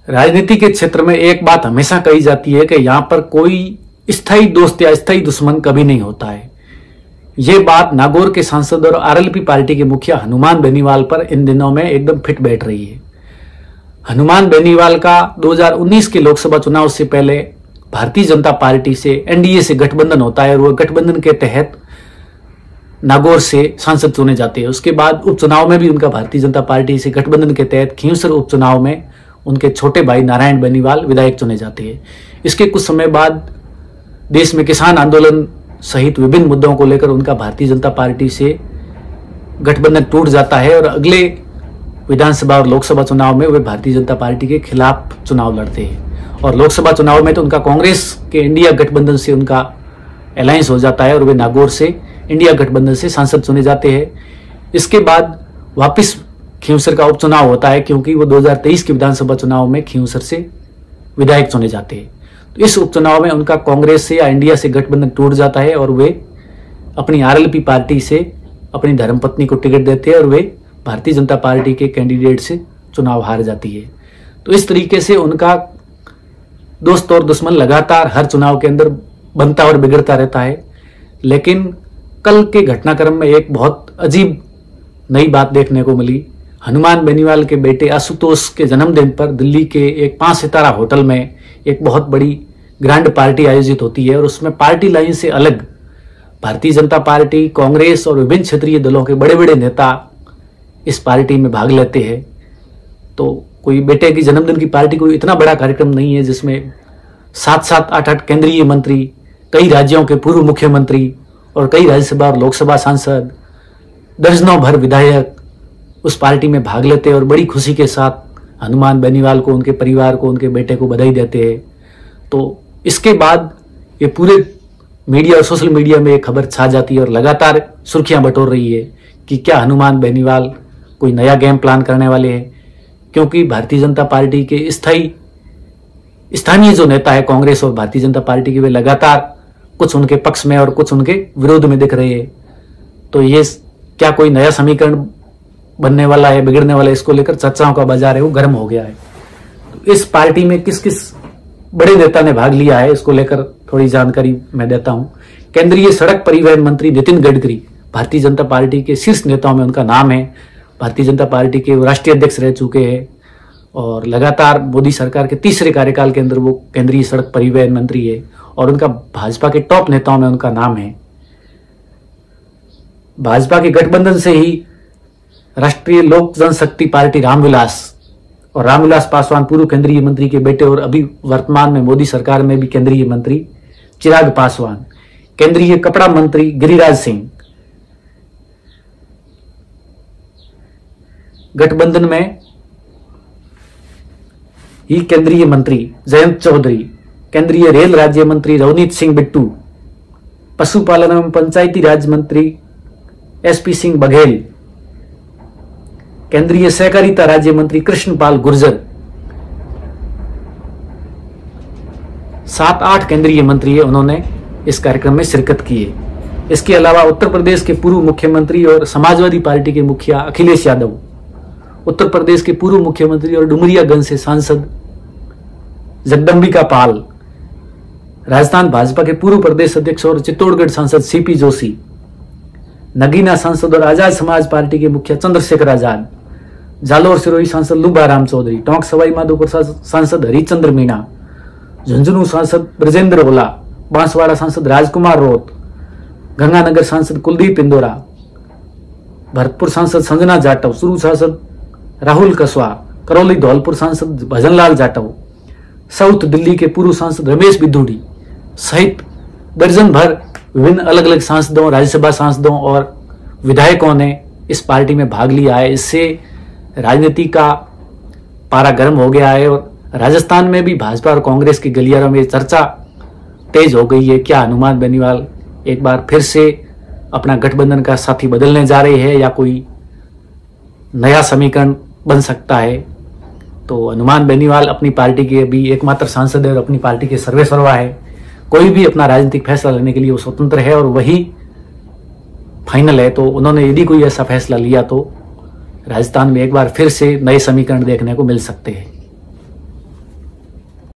राजनीति के क्षेत्र में एक बात हमेशा कही जाती है कि यहां पर कोई स्थायी दोस्त या स्थायी दुश्मन कभी नहीं होता है। ये बात नागौर के सांसद और आरएलपी पार्टी के मुखिया हनुमान बेनीवाल पर इन दिनों में एकदम फिट बैठ रही है। हनुमान बेनीवाल का 2019 के लोकसभा चुनाव से पहले भारतीय जनता पार्टी से एनडीए से गठबंधन होता है और वह गठबंधन के तहत नागौर से सांसद चुने जाते हैं। उसके बाद उपचुनाव में भी उनका भारतीय जनता पार्टी से गठबंधन के तहत खींवसर उपचुनाव में उनके छोटे भाई नारायण बेनीवाल विधायक चुने जाते हैं। इसके कुछ समय बाद देश में किसान आंदोलन सहित विभिन्न मुद्दों को लेकर उनका भारतीय जनता पार्टी से गठबंधन टूट जाता है और अगले विधानसभा और लोकसभा चुनाव में वे भारतीय जनता पार्टी के खिलाफ चुनाव लड़ते हैं। और लोकसभा चुनाव में तो उनका कांग्रेस के इंडिया गठबंधन से उनका अलायंस हो जाता है और वे नागौर से इंडिया गठबंधन से सांसद चुने जाते हैं। इसके बाद वापस खींवसर का उपचुनाव होता है क्योंकि वो 2023 के विधानसभा चुनाव में खींवसर से विधायक चुने जाते हैं। तो इस उपचुनाव में उनका कांग्रेस से या इंडिया से गठबंधन टूट जाता है और वे अपनी आरएलपी पार्टी से अपनी धर्मपत्नी को टिकट देते हैं और वे भारतीय जनता पार्टी के कैंडिडेट से चुनाव हार जाती है। तो इस तरीके से उनका दोस्त और दुश्मन लगातार हर चुनाव के अंदर बनता और बिगड़ता रहता है। लेकिन कल के घटनाक्रम में एक बहुत अजीब नई बात देखने को मिली। हनुमान बेनीवाल के बेटे आशुतोष के जन्मदिन पर दिल्ली के एक 5 सितारा होटल में एक बहुत बड़ी ग्रैंड पार्टी आयोजित होती है और उसमें पार्टी लाइन से अलग भारतीय जनता पार्टी, कांग्रेस और विभिन्न क्षेत्रीय दलों के बड़े बड़े नेता इस पार्टी में भाग लेते हैं। तो कोई बेटे की जन्मदिन की पार्टी कोई इतना बड़ा कार्यक्रम नहीं है जिसमें 7-7, 8-8 केंद्रीय मंत्री, कई राज्यों के पूर्व मुख्यमंत्री और कई राज्यसभा और लोकसभा सांसद, दर्जनों भर विधायक उस पार्टी में भाग लेते हैं और बड़ी खुशी के साथ हनुमान बेनीवाल को, उनके परिवार को, उनके बेटे को बधाई देते हैं। तो इसके बाद ये पूरे मीडिया और सोशल मीडिया में एक खबर छा जाती है और लगातार सुर्खियां बटोर रही है कि क्या हनुमान बेनीवाल कोई नया गेम प्लान करने वाले हैं। क्योंकि भारतीय जनता पार्टी के स्थानीय जो नेता है कांग्रेस और भारतीय जनता पार्टी के, वे लगातार कुछ उनके पक्ष में और कुछ उनके विरोध में दिख रहे हैं। तो ये क्या कोई नया समीकरण बनने वाला है, बिगड़ने वाला है, इसको लेकर चर्चाओं का बाजार है वो गर्म हो गया है। तो इस पार्टी में किस किस बड़े नेता ने भाग लिया है इसको लेकर थोड़ी जानकारी मैं देता हूं। केंद्रीय सड़क परिवहन मंत्री नितिन गडकरी भारतीय जनता पार्टी के शीर्ष नेताओं में उनका नाम है। भारतीय जनता पार्टी के राष्ट्रीय अध्यक्ष रह चुके हैं और लगातार मोदी सरकार के तीसरे कार्यकाल के अंदर वो केंद्रीय सड़क परिवहन मंत्री है और उनका भाजपा के टॉप नेताओं में उनका नाम है। भाजपा के गठबंधन से ही राष्ट्रीय लोक जनशक्ति पार्टी रामविलास पासवान पूर्व केंद्रीय मंत्री के बेटे और अभी वर्तमान में मोदी सरकार में भी केंद्रीय मंत्री चिराग पासवान, केंद्रीय कपड़ा मंत्री गिरिराज सिंह, गठबंधन में ही केंद्रीय मंत्री जयंत चौधरी, केंद्रीय रेल राज्य मंत्री रवनीत सिंह बिट्टू, पशुपालन एवं पंचायती राज मंत्री एसपी सिंह बघेल, केंद्रीय सहकारिता राज्य मंत्री कृष्णपाल गुर्जर, 7-8 केंद्रीय मंत्री है उन्होंने इस कार्यक्रम में शिरकत की है। इसके अलावा उत्तर प्रदेश के पूर्व मुख्यमंत्री और समाजवादी पार्टी के मुखिया अखिलेश यादव, उत्तर प्रदेश के पूर्व मुख्यमंत्री और डुमरियागंज से सांसद जगदम्बिका पाल, राजस्थान भाजपा के पूर्व प्रदेश अध्यक्ष और चित्तौड़गढ़ सांसद सीपी जोशी, नगीना सांसद और आजाद समाज पार्टी के मुखिया चंद्रशेखर आजाद, जालोर सिरोही सांसद लुबाराम चौधरी, टोंक सवाई माधोपुर सांसद हरिचंद्र मीणा, झुंझुनू सांसद ब्रजेंद्र ओला, बांसवाड़ा सांसद राजकुमार रोत, गंगानगर सांसद कुलदीप इंदोरा, भरतपुर सांसद संजना जाटव, सुरू सांसद राहुल कसवा, करौली धौलपुर सांसद भजनलाल जाटव, साउथ दिल्ली के पूर्व सांसद रमेश बिधूड़ी सहित दर्जन भर विभिन्न अलग अलग सांसदों, राज्यसभा सांसदों और विधायकों ने इस पार्टी में भाग लिया है। इससे राजनीति का पारा गर्म हो गया है और राजस्थान में भी भाजपा और कांग्रेस की गलियारों में चर्चा तेज हो गई है। क्या हनुमान बेनीवाल एक बार फिर से अपना गठबंधन का साथी बदलने जा रहे हैं या कोई नया समीकरण बन सकता है। तो हनुमान बेनीवाल अपनी पार्टी के अभी एकमात्र सांसद है और अपनी पार्टी के सर्वेसर्वा है। कोई भी अपना राजनीतिक फैसला लेने के लिए वो स्वतंत्र है और वही फाइनल है। तो उन्होंने यदि कोई ऐसा फैसला लिया तो राजस्थान में एक बार फिर से नए समीकरण देखने को मिल सकते हैं।